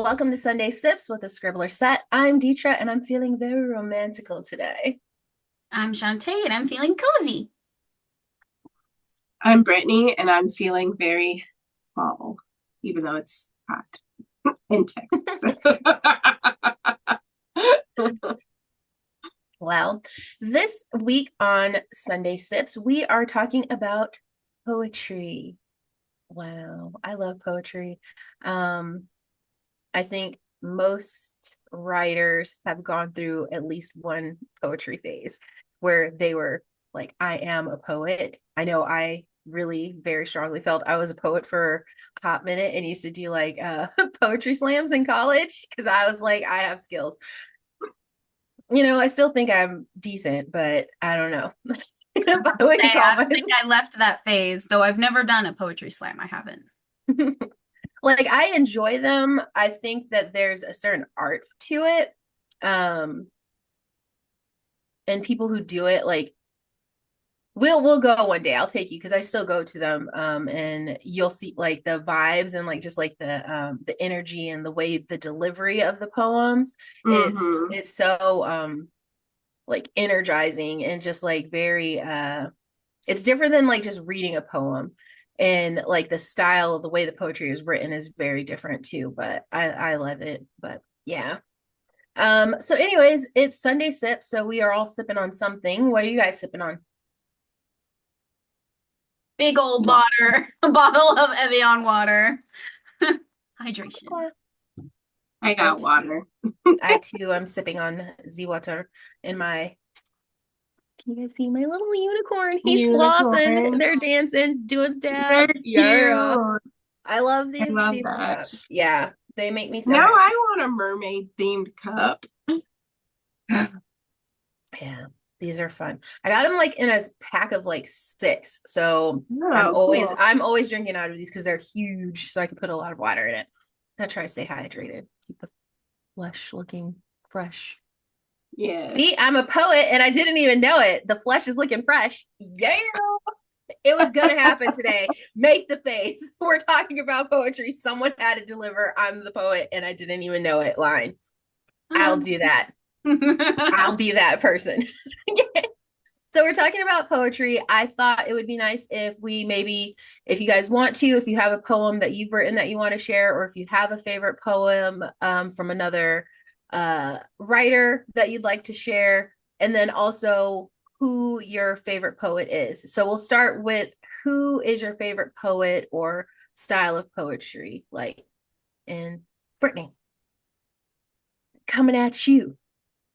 Welcome to Sunday Sips with a Scribbler Set. I'm Deetra and I'm feeling very romantical today. I'm Shantae and I'm feeling cozy. I'm Brittany and I'm feeling very fall, even though it's hot in Texas. Well, this week on Sunday Sips, we are talking about poetry. Wow, I love poetry. Um, I think most writers have gone through at least one poetry phase where they were like, I am a poet. I know I really very strongly felt I was a poet for a hot minute and used to do like poetry slams in college because I was like, I have skills. I still think I'm decent, but I don't know if I wouldn't call I think myself. I left that phase, though I've never done a poetry slam. I haven't. Like I enjoy them. I think that there's a certain art to it. Um, and people who do it like we'll go one day. I'll take you because I still go to them. And you'll see like the vibes and like just like the energy and the way the delivery of the poems. It's hmm it's so like energizing and just like very it's different than like just reading a poem. And like the style of the way the poetry is written is very different too, but I love it. But yeah. So anyways, it's Sunday sip, so we are all sipping on something. What are you guys sipping on? Big old water, a bottle of Evian water. Hydration. Okay. I I got too, water. I too am sipping on Z water in my. Can you guys see my little unicorn? He's flossing. Unicorn. They're dancing, doing They're dab. Yeah, cute. I love I love these little that. cups. Yeah, they make me so Now I happy. want a mermaid themed cup. Yeah, these are fun. I got them like in a pack of like six, so I'm Oh, always cool. I'm always drinking out of these because they're huge, so I can put a lot of water in it. I try to stay hydrated, keep the flesh looking fresh. See, Yes. I'm a poet and I didn't even know it. The flesh is looking fresh. Yeah, it was gonna happen today. Make the face. We're talking about poetry. Someone had to deliver. I'm the poet and I didn't even know it line. I'll Um, do that. I'll be that person. So we're talking about poetry. I thought it would be nice if we maybe, if you guys want to, if you have a poem that you've written that you want to share, or if you have a favorite poem from another writer that you'd like to share, and then also who your favorite poet is. So we'll start with who is your favorite poet or style of poetry, like in Brittany, coming at you,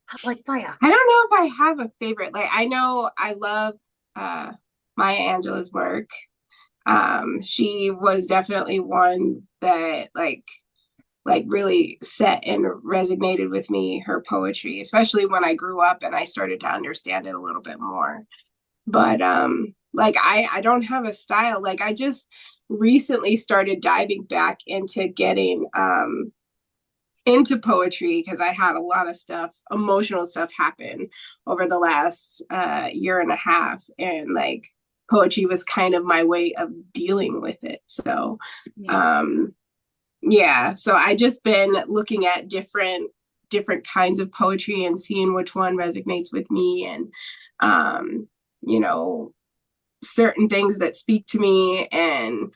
hot like fire. I don't know if I have a favorite. Like I know I love uh Maya Angelou's work. She was definitely one that like really set and resonated with me, her poetry, especially when I grew up and I started to understand it a little bit more. But like I don't have a style. Like I just recently started diving back into getting into poetry because I had a lot of stuff, emotional stuff happen over the last year and a half. And like poetry was kind of my way of dealing with it. So yeah. um yeah, so I just been looking at different kinds of poetry and seeing which one resonates with me and um you know certain things that speak to me and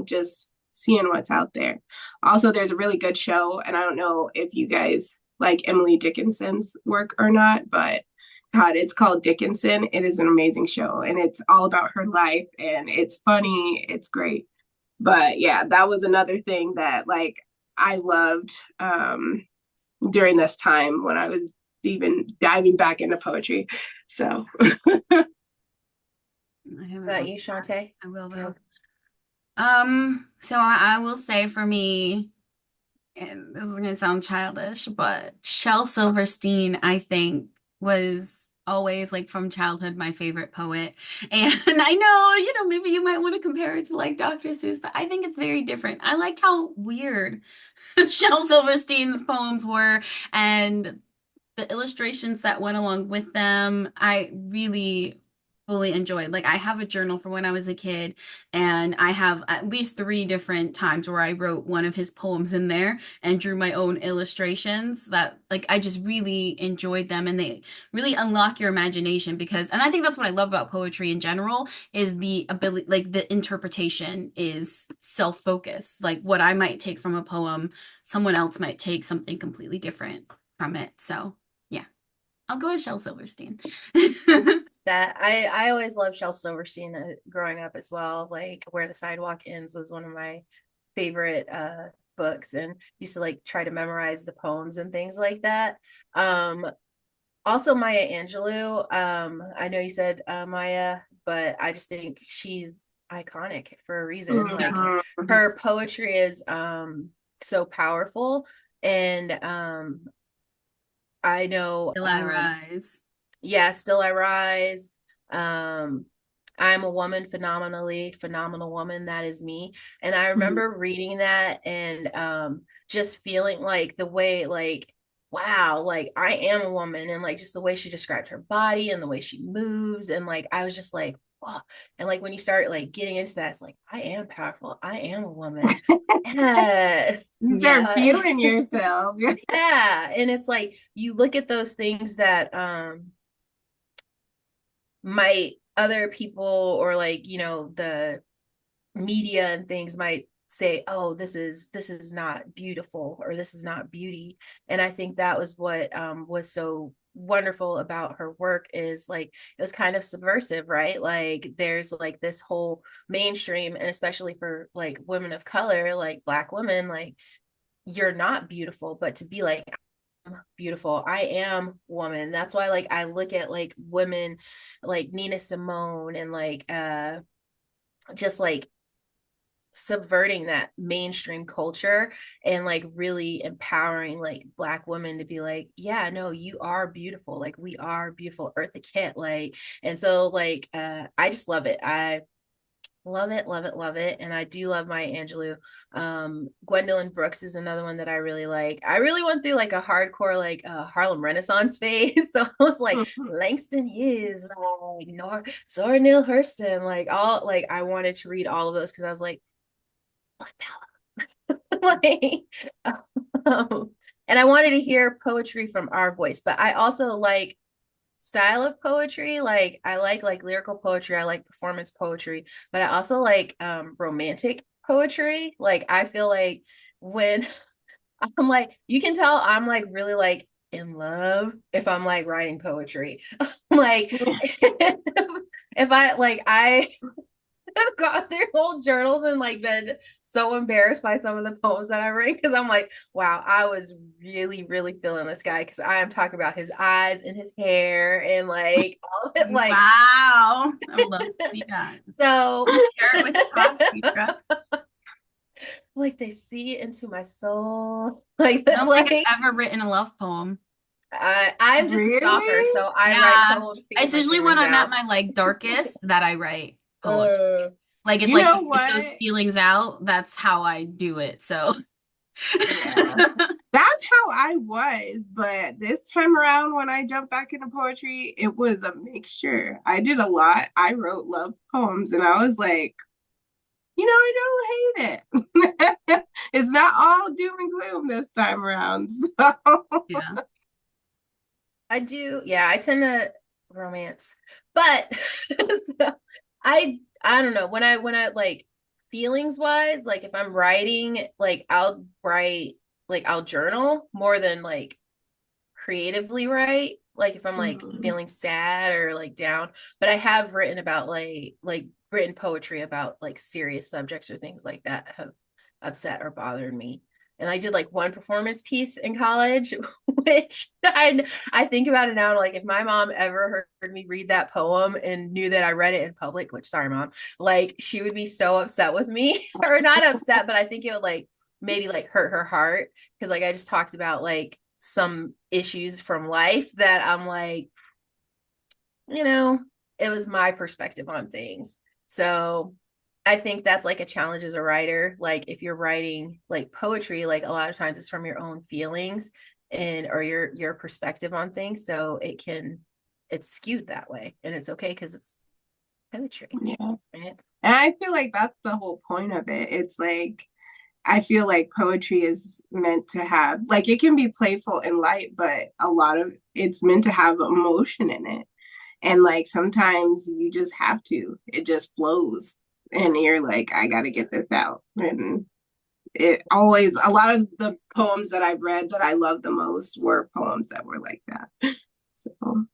just seeing what's out there. Also, there's a really good show and I don't know if you guys like Emily Dickinson's work or not, but God, it's called Dickinson. It is an amazing show and it's all about her life and it's funny, it's great. But yeah, that was another thing that like I loved during this time when I was even diving back into poetry. So I haven't About read you, that. Shantae? I will Do you though. have So I will say for me, and this is gonna sound childish, but Shel Silverstein, I think, was always like from childhood my favorite poet. And I know, maybe you might want to compare it to like Dr. Seuss, but I think it's very different. I liked how weird Shel Silverstein's poems were and the illustrations that went along with them. I really fully enjoyed. Like I have a journal from when I was a kid, and I have at least three different times where I wrote one of his poems in there and drew my own illustrations that like I just really enjoyed them, and they really unlock your imagination because, and I think that's what I love about poetry in general is the ability, like the interpretation is self-focused. Like what I might take from a poem, someone else might take something completely different from it. So yeah, I'll go with Shel Silverstein. That I always loved Shel Silverstein growing up as well. Like Where the Sidewalk Ends was one of my favorite books, and used to like try to memorize the poems and things like that. Um Also Maya Angelou. I know you said Maya, but I just think she's iconic for a reason. Like Mhm. her poetry is so powerful, and I know Till I rise. yeah, Still I Rise. um I'm a woman, phenomenally phenomenal woman, that is me. And I Mhm. remember reading that and just feeling like the way, like, wow, like I am a woman, and like just the way she described her body and the way she moves, and like I was just like, wow. And like when you start like getting into that, it's like I am powerful, I am a woman. Yes. You start Yeah. uh, feeling yourself. yeah, and it's like you look at those things that might other people, or like, you know, the media and things might say, oh, this is not beautiful, or this is not beauty. And I think that was what was so wonderful about her work, is like it was kind of subversive, right? Like there's like this whole mainstream, and especially for like women of color, like Black women, like you're not beautiful, but to be like beautiful, I am woman. That's why like I look at like women like Nina Simone, and like just like subverting that mainstream culture, and like really empowering like Black women to be like, yeah, no, you are beautiful, like we are beautiful, Eartha Kitt, like. And so like I just love it. I love it, love it, love it. And I do love Maya Angelou. Gwendolyn Brooks is another one that I really like. I really went through like a hardcore like Harlem Renaissance phase. So I was like Mhm. Langston Hughes, like Zora Neale Hurston, like all, like I wanted to read all of those because I was like, Black power. Like um, and I wanted to hear poetry from our voice, but I also like style of poetry. Like I like lyrical poetry, I like performance poetry, but I also like romantic poetry. Like I feel like when I'm like, you can tell I'm like really like in love if I'm like writing poetry. Like if I like I've gone through whole journals and like been so embarrassed by some of the poems that I write, because I'm like, wow, I was really, really feeling this guy, because I am talking about his eyes and his hair and like all of it, like Wow. I would love to see that. so Share it with us, Petra. like they see into my soul. Like I don't think like I've ever written a love poem. I'm just a stalker, Really? so I write Yeah. poems to get It's my usually when feelings I'm at out. my like darkest that I write poetry. uh, Like it's You like to know get those what? feelings out. That's how I do it. So yeah. That's how I was, but this time around when I jumped back into poetry, it was a mixture. I did a lot. I wrote love poems and I was like, I don't hate it. It's not all doom and gloom this time around. So yeah. I do. Yeah, I tend to romance, but so I don't know, when I like feelings wise, like if I'm writing, like I'll write, like I'll journal more than like creatively write. Like if I'm like Mhm. feeling sad or like down, but I have written about like written poetry about like serious subjects or things like that have upset or bothered me. And I did like one performance piece in college, which I think about it now, like if my mom ever heard me read that poem and knew that I read it in public, which sorry mom, like she would be so upset with me. Or not upset, but I think it would like maybe like hurt her heart, because like I just talked about like some issues from life that I'm like, you know, it was my perspective on things. So I think that's like a challenge as a writer. Like if you're writing like poetry, like a lot of times it's from your own feelings and or your perspective on things. So it's skewed that way. And it's okay because poetry, Yeah. right? And I feel like that's the whole point of it. It's like, I feel like poetry is meant to have, like, it can be playful and light, but a lot of it's meant to have emotion in it. And like sometimes you just have to, it just flows. And you're like, I got to get this out. And it always, a lot of the poems that I've read that I love the most were poems that were like that. So,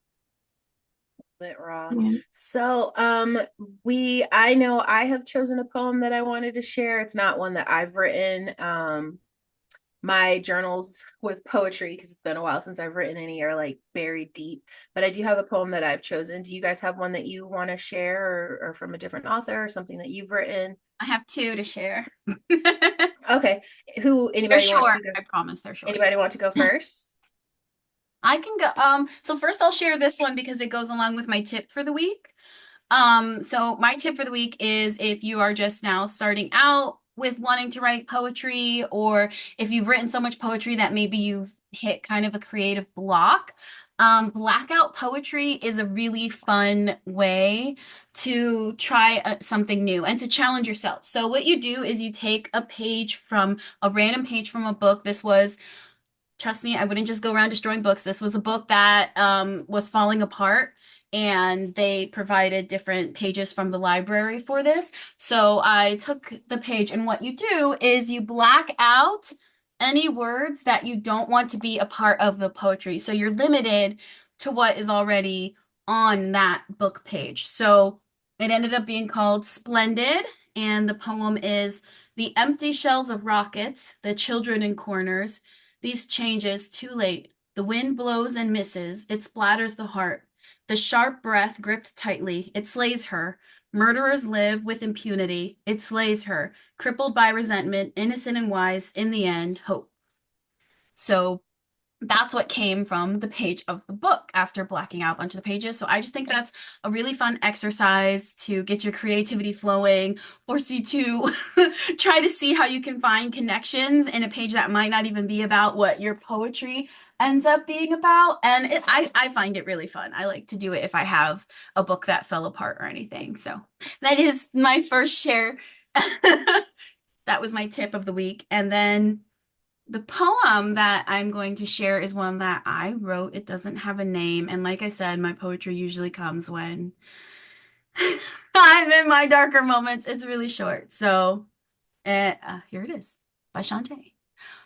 Bit raw. yeah. So, I know I have chosen a poem that I wanted to share. It's not one that I've written. My journals with poetry, because it's been a while since I've written any, are like buried deep. But I do have a poem that I've chosen. Do you guys have one that you want to share, or from a different author, or something that you've written? I have two to share. Okay. Who, They're anybody want short. to go? I promise they're short. Anybody want to go first? I can go. So first I'll share this one because it goes along with my tip for the week. So my tip for the week is if you are just now starting out with wanting to write poetry, or if you've written so much poetry that maybe you've hit kind of a creative block, blackout poetry is a really fun way to try something new and to challenge yourself. So what you do is you take a random page from a book. This was Trust me, I wouldn't just go around destroying books. This was a book that was falling apart, and they provided different pages from the library for this. So I took the page, and what you do is you black out any words that you don't want to be a part of the poetry. So you're limited to what is already on that book page. So it ended up being called Splendid, and the poem is the empty shells of rockets, the children in corners. These changes too late. The wind blows and misses. It splatters the heart. The sharp breath gripped tightly. It slays her. Murderers live with impunity. It slays her. Crippled by resentment, innocent and wise, in the end, hope. So that's what came from the page of the book after blacking out a bunch of the pages. So I just think that's a really fun exercise to get your creativity flowing, force you to try to see how you can find connections in a page that might not even be about what your poetry ends up being about. And I find it really fun. I like to do it if I have a book that fell apart or anything. So that is my first share. That was my tip of the week. And then the poem that I'm going to share is one that I wrote. It doesn't have a name. And like I said, my poetry usually comes when I'm in my darker moments. It's really short. So here it is by Shantae.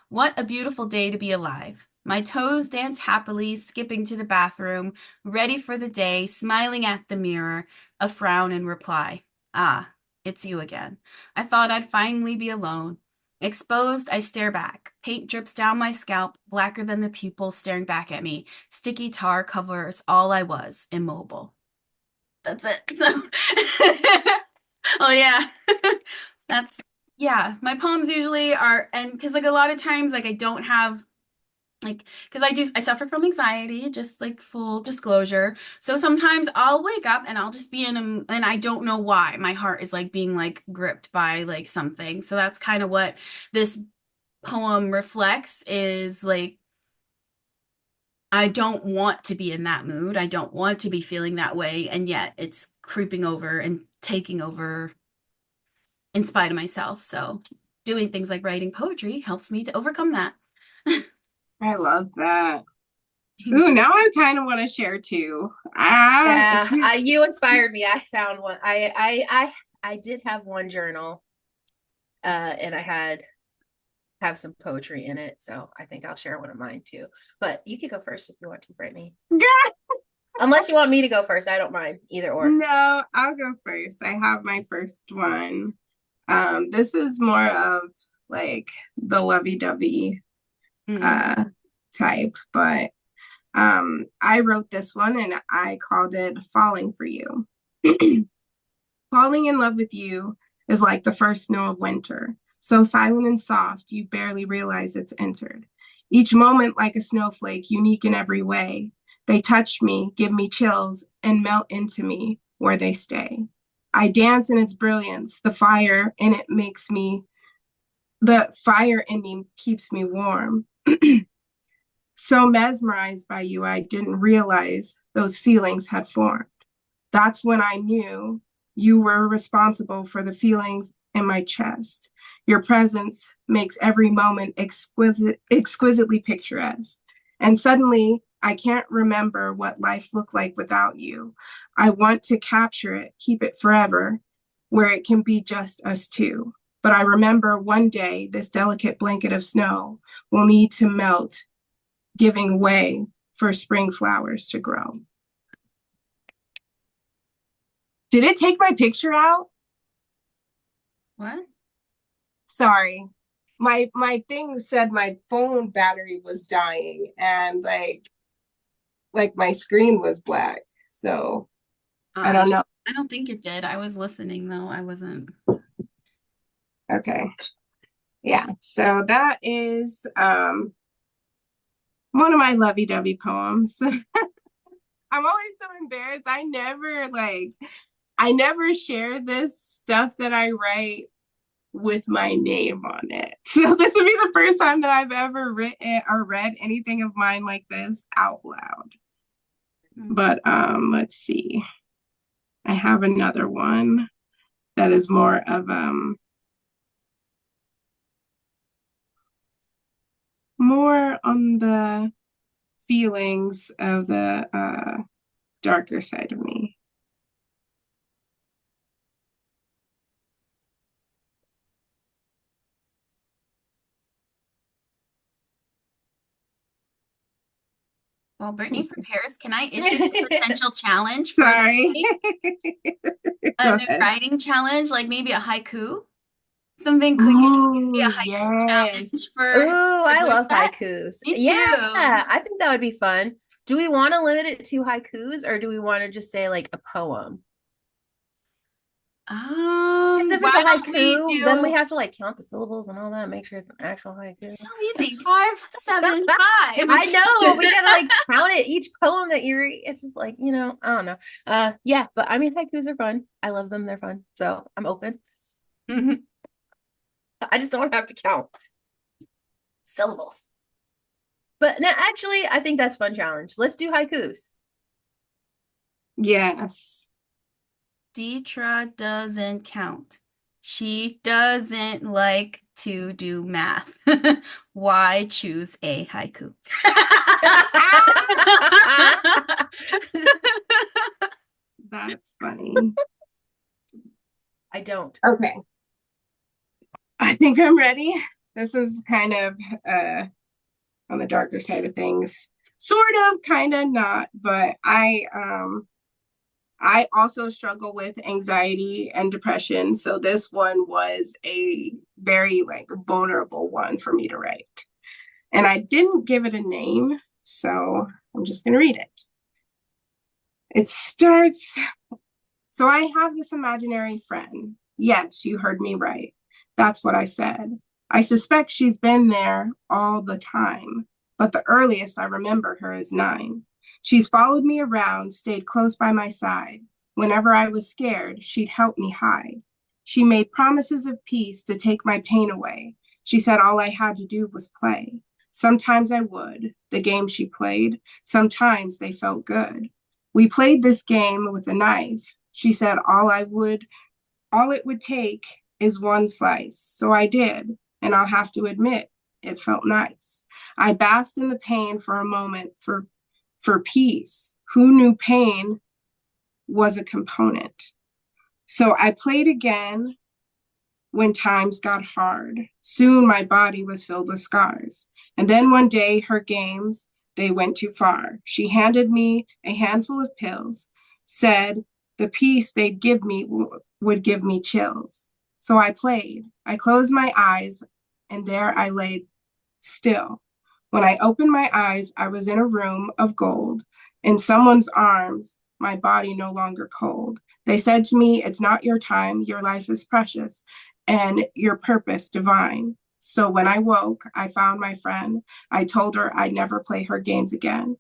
What a beautiful day to be alive. My toes dance happily, skipping to the bathroom, ready for the day, smiling at the mirror, a frown in reply. Ah, it's you again. I thought I'd finally be alone. Exposed, I stare back. Paint drips down my scalp, blacker than the pupils staring back at me. Sticky tar covers all I was, immobile. That's it. So, oh yeah. That's yeah. My poems usually are, and because like a lot of times, like I don't have like because I suffer from anxiety, just like full disclosure. So sometimes I'll wake up and I'll just be in a, and I don't know why my heart is like being like gripped by like something. So that's kind of what this poem reflects, is like I don't want to be in that mood. I don't want to be feeling that way, and yet it's creeping over and taking over in spite of myself. So doing things like writing poetry helps me to overcome that. I love that. Ooh, now I kind of want to share too. I don't, Yeah, you inspired me. I found one. I did have one journal, and I have some poetry in it, so I think I'll share one of mine too. But you can go first if you want to, Brittany. Unless you want me to go first, I don't mind either or. No, I'll go first. I have my first one. This is more of like the lovey-dovey Mm. type, but I wrote this one and I called it Falling for You. Falling in love with you is like the first snow of winter, so silent and soft you barely realize it's entered. Each moment like a snowflake, unique in every way. They touch me, give me chills, and melt into me where they stay. I dance in its brilliance. The fire in me keeps me warm. So mesmerized by you, I didn't realize those feelings had formed. That's when I knew You were responsible for the feelings in my chest. Your presence makes every moment exquisitely picturesque. And suddenly, I can't remember what life looked like without you. I want to capture it, keep it forever, where it can be just us two. But I remember one day this delicate blanket of snow will need to melt, giving way for spring flowers to grow. Did it take my picture out? What? Sorry. My thing said my phone battery was dying and like my screen was black. So I I don't know. I don't think it did. I was listening though. I wasn't. Okay. Yeah. So that is one of my lovey-dovey poems. I'm always so embarrassed. I never share this stuff that I write with my name on it. So this would be the first time that I've ever written or read anything of mine like this out loud. But let's see. I have another one that is more of more on the feelings of the darker side of me. While Brittany prepares, can I issue a potential challenge for Sorry. a new writing challenge, like maybe a haiku? Something quick and maybe a Ooh, haiku yes. challenge for Ooh, I Scribbler love Set? haikus. Me Yeah, too. I think that would be fun. Do we want to limit it to haikus or do we want to just say like a poem? Because if it's Why a don't we haiku, then we do have to like count the syllables and all that, make sure it's an actual haiku. so easy? 575. I know, but you gotta like count it each poem that you read. It's just like, I don't know. Yeah, but I mean haikus are fun. I love them, they're fun. So I'm open. I just don't have to count syllables. But no, actually, I think that's a fun challenge. Let's do haikus. Yes. Deetra doesn't count. She doesn't like to do math. Why choose a haiku? That's funny. I don't. Okay. I think I'm ready. This is kind of on the darker side of things. Sort of, kind of not, but I also struggle with anxiety and depression, so this one was a very like vulnerable one for me to write. And I didn't give it a name, so I'm just going to read it. It starts, so I have this imaginary friend. Yes, you heard me right. That's what I said. I suspect she's been there all the time, but the earliest I remember her is 9. She's followed me around, stayed close by my side. Whenever I was scared, she'd help me hide. She made promises of peace to take my pain away. She said all I had to do was play. Sometimes I would, the game she played. Sometimes they felt good. We played this game with a knife. She said all it would take is one slice. So I did, and I'll have to admit, it felt nice. I basked in the pain for a moment for peace. Who knew pain was a component? So I played again when times got hard. Soon my body was filled with scars. And then one day her games, they went too far. She handed me a handful of pills, said the peace they'd give me would give me chills. So I played. I closed my eyes, and there I lay still. When I opened my eyes, I was in a room of gold. In someone's arms, my body no longer cold. They said to me, it's not your time, your life is precious, and your purpose divine. So when I woke, I found my friend. I told her I'd never play her games again.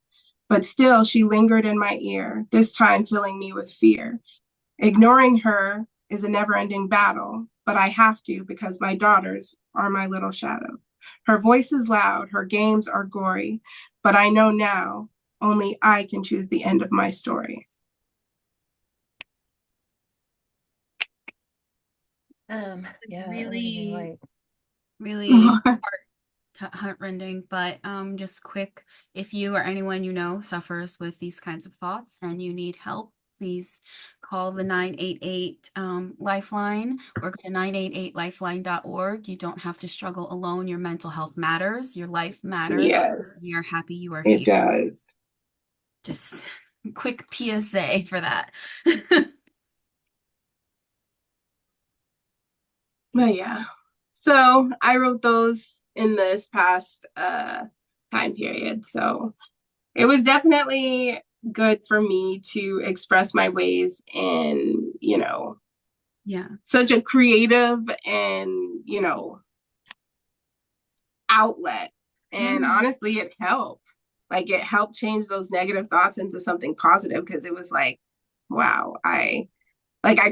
But still, she lingered in my ear, this time filling me with fear. Ignoring her is a never ending battle, but I have to because my daughters are my little shadow. Her voice is loud, her games are gory, but I know now only I can choose the end of my story. It's Yeah, that would have been really, like, really heartrending, but just quick, if you or anyone you know suffers with these kinds of thoughts and you need help, please call the 988 Lifeline or go to 988lifeline.org. You don't have to struggle alone. Your mental health matters. Your life matters. We Yes, are happy you are it here. does. Just quick PSA for that. But yeah, so I wrote those in this past time period. So it was definitely good for me to express my ways in, Yeah. such a creative and, outlet. And Mhm. honestly, it helped. Like it helped change those negative thoughts into something positive because it was like, wow, I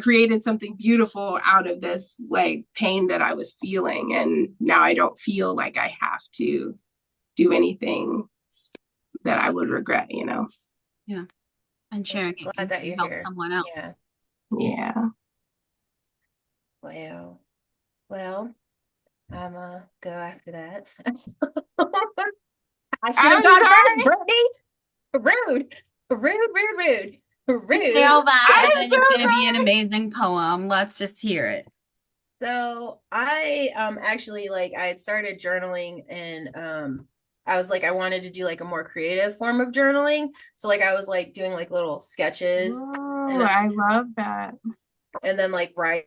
created something beautiful out of this like pain that I was feeling. And now I don't feel like I have to do anything that I would regret. Yeah. And I'm sharing it glad can that you're help here. someone else. Yeah. Yeah. Wow. Well, I'm go after that. I should have I'm gone first, sorry. Brittany. Rude. Rude, rude, rude. Just say Rude. all that, I'm and then it's so going to be an amazing poem. Let's just hear it. So I actually like I had started journaling and I was like I wanted to do like a more creative form of journaling. So like I was like doing like little sketches Oh, and I love that. then like writing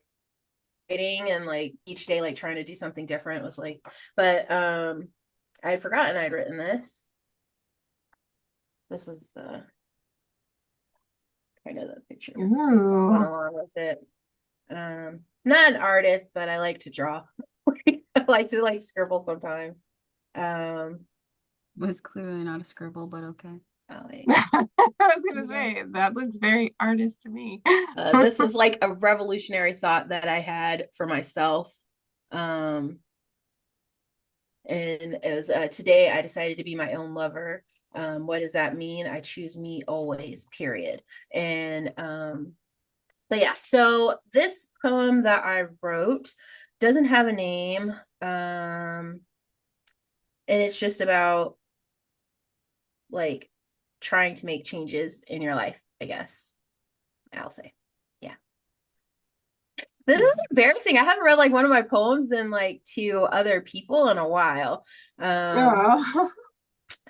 and like each day like trying to do something different with like but I had forgotten I'd written this. This was the kind of the picture going Ooh. along with it. Not an artist, but I like to draw. I like to like scribble sometimes. Um, Was clearly not a scribble, but okay. oh, wait. I was gonna Yes. say that looks very artist to me. This was like a revolutionary thought that I had for myself. Um, and it was today I decided to be my own lover. What does that mean? I choose me always, period. And but yeah, so this poem that I wrote doesn't have a name. And it's just about like trying to make changes in your life, I guess. I'll say. Yeah. This is embarrassing. I haven't read like one of my poems in like to other people in a while. Um, Oh.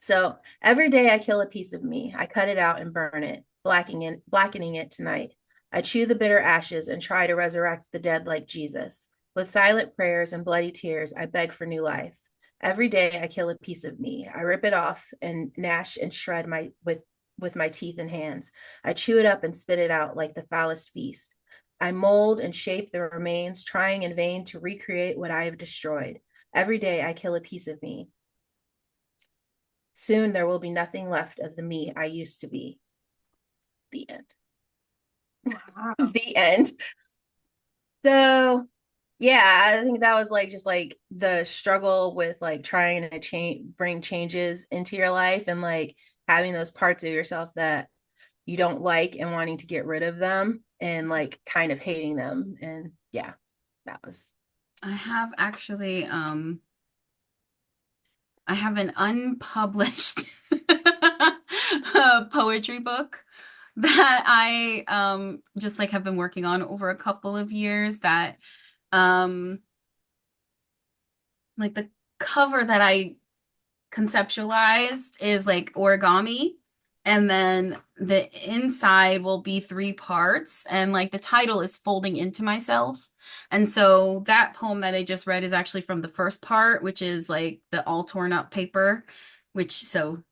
so every day I kill a piece of me. I cut it out and burn it, blackening it tonight. I chew the bitter ashes and try to resurrect the dead like Jesus. With silent prayers and bloody tears, I beg for new life. Every day I kill a piece of me. I rip it off and gnash and shred my with my teeth and hands. I chew it up and spit it out like the foulest feast. I mold and shape the remains, trying in vain to recreate what I have destroyed. Every day I kill a piece of me. Soon there will be nothing left of the me I used to be. The end. Wow. The end. So yeah, I think that was like just like the struggle with like trying to bring changes into your life and like having those parts of yourself that you don't like and wanting to get rid of them and like kind of hating them. And yeah, that was I have actually, I have an unpublished poetry book that I just like have been working on over a couple of years that um like the cover that I conceptualized is like origami, and then the inside will be three parts, and like the title is Folding Into Myself. And so that poem that I just read is actually from the first part, which is like the all torn up paper, which so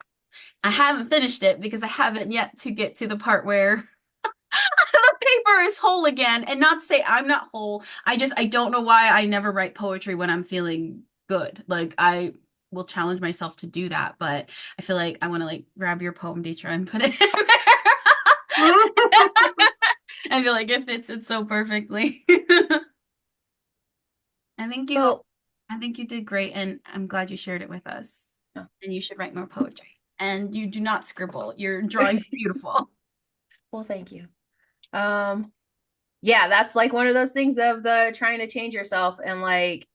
I haven't finished it because I haven't yet to get to the part where the paper is whole again. And not to say I'm not whole. I don't know why I never write poetry when I'm feeling good. Like I will challenge myself to do that, but I feel like I want to like grab your poem, Deetra, and put it in there. I feel like it fits it so perfectly. I think you so. I think you did great, and I'm glad you shared it with us. Oh. And you should write more poetry. And you do not scribble. Your drawing is beautiful. Well, thank you. Um, yeah, that's like one of those things of the trying to change yourself and like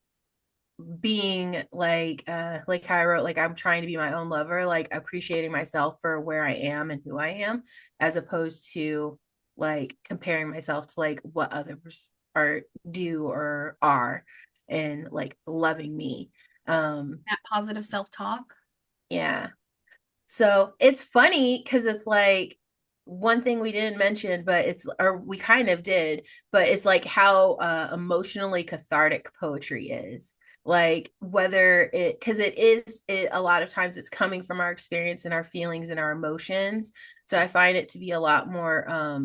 being like how I wrote, like I'm trying to be my own lover, like appreciating myself for where I am and who I am, as opposed to like comparing myself to like what others are do or are, and like loving me. That positive self-talk. Yeah. So it's funny because it's like one thing we didn't mention, but it's, or we kind of did, but it's like how emotionally cathartic poetry is. Like whether it, because it is, it a lot of times it's coming from our experience and our feelings and our emotions. So I find it to be a lot more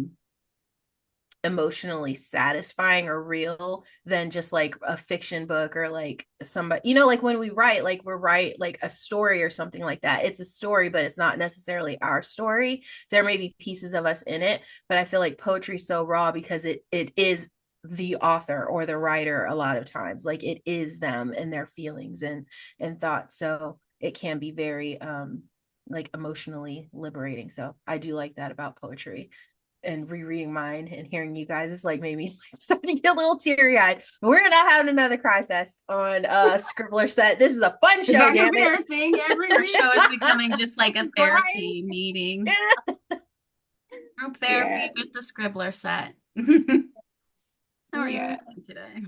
emotionally satisfying or real than just like a fiction book or like somebody, you know, like when we write, like we're write like a story or something like that, it's a story but it's not necessarily our story. There may be pieces of us in it, but I feel like poetry's so raw because it is the author or the writer a lot of times, like it is them and their feelings and thoughts, so it can be very like emotionally liberating. So I do like that about poetry, and rereading mine and hearing you guys is like made me starting to get a little teary-eyed. We're not having another cry fest on Scribbler Set. This is a fun show, Is that damn gonna be it. our thing every Our week? show is becoming just like a Right? therapy meeting. Group Yeah. therapy with the Scribbler Set. How are you Yeah. feeling today?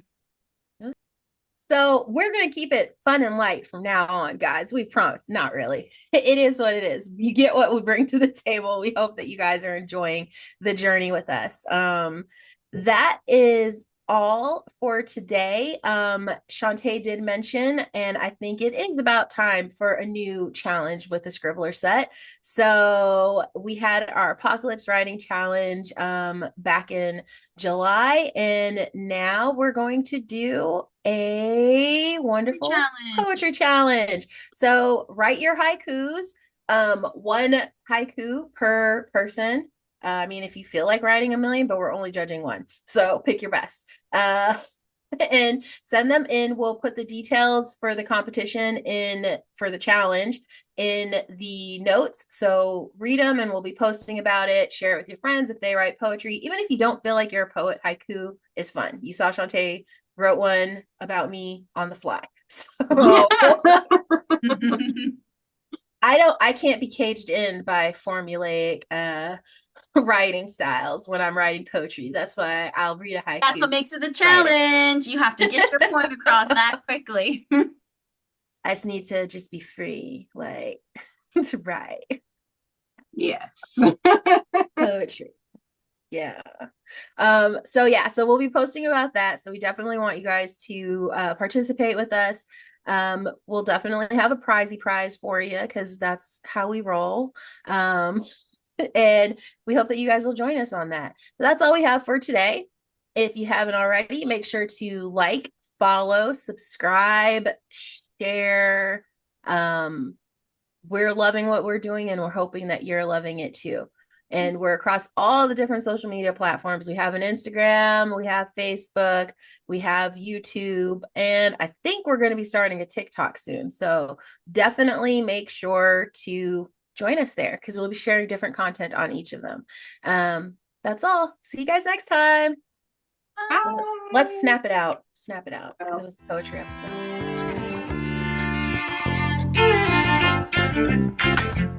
So we're going to keep it fun and light from now on, guys. We promise. Not really. It is what it is. You get what we bring to the table. We hope that you guys are enjoying the journey with us. That is all for today. Shantae did mention, and I think it is about time for a new challenge with the Scribbler Set. So we had our Apocalypse Writing Challenge back in July, and now we're going to do a wonderful Challenge. poetry challenge. So write your haikus, one haiku per person. I mean, if you feel like writing a million, but we're only judging one, so pick your best. And send them in. We'll put the details for the competition in for the challenge in the notes. So read them and we'll be posting about it. Share it with your friends if they write poetry. Even if you don't feel like you're a poet, haiku is fun. You saw Shantae wrote one about me on the fly. So I can't be caged in by formulaic writing styles when I'm writing poetry. That's why I'll read a haiku. That's what makes it the challenge. You have to get your point across that quickly. I just need to just be free, like to write Yes. poetry. Yeah. So we'll be posting about that. So we definitely want you guys to participate with us. We'll definitely have a prize for you because that's how we roll. And we hope that you guys will join us on that. But that's all we have for today. If you haven't already, make sure to like, follow, subscribe, share. We're loving what we're doing and we're hoping that you're loving it too. And we're across all the different social media platforms. We have an Instagram, we have Facebook, we have YouTube, and I think we're going to be starting a TikTok soon. So definitely make sure to join us there because we'll be sharing different content on each of them. That's all. See you guys next time. Let's snap it out. Snap it out because it was a poetry episode.